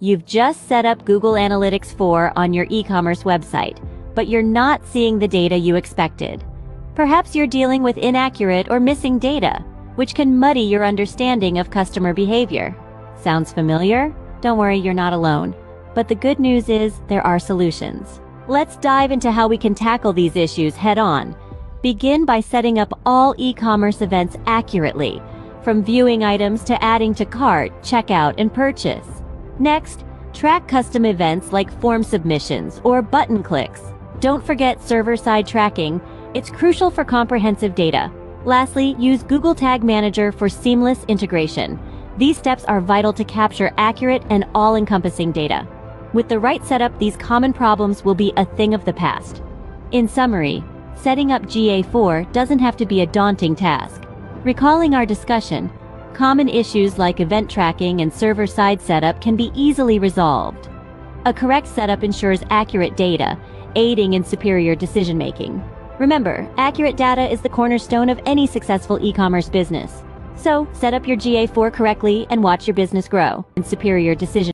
You've just set up Google Analytics 4 on your e-commerce website, but you're not seeing the data you expected. Perhaps you're dealing with inaccurate or missing data, which can muddy your understanding of customer behavior. Sounds familiar? Don't worry, you're not alone. But the good news is there are solutions. Let's dive into how we can tackle these issues head-on. Begin by setting up all e-commerce events accurately, from viewing items to adding to cart, checkout, and purchase. Next, track custom events like form submissions or button clicks. Don't forget server-side tracking. It's crucial for comprehensive data. Lastly, use Google Tag Manager for seamless integration. These steps are vital to capture accurate and all-encompassing data. With the right setup, these common problems will be a thing of the past. In summary, setting up GA4 doesn't have to be a daunting task. Recalling our discussion, common issues like event tracking and server-side setup can be easily resolved. A correct setup ensures accurate data, aiding in superior decision-making. Remember, accurate data is the cornerstone of any successful e-commerce business. So, set up your GA4 correctly and watch your business grow in superior decision.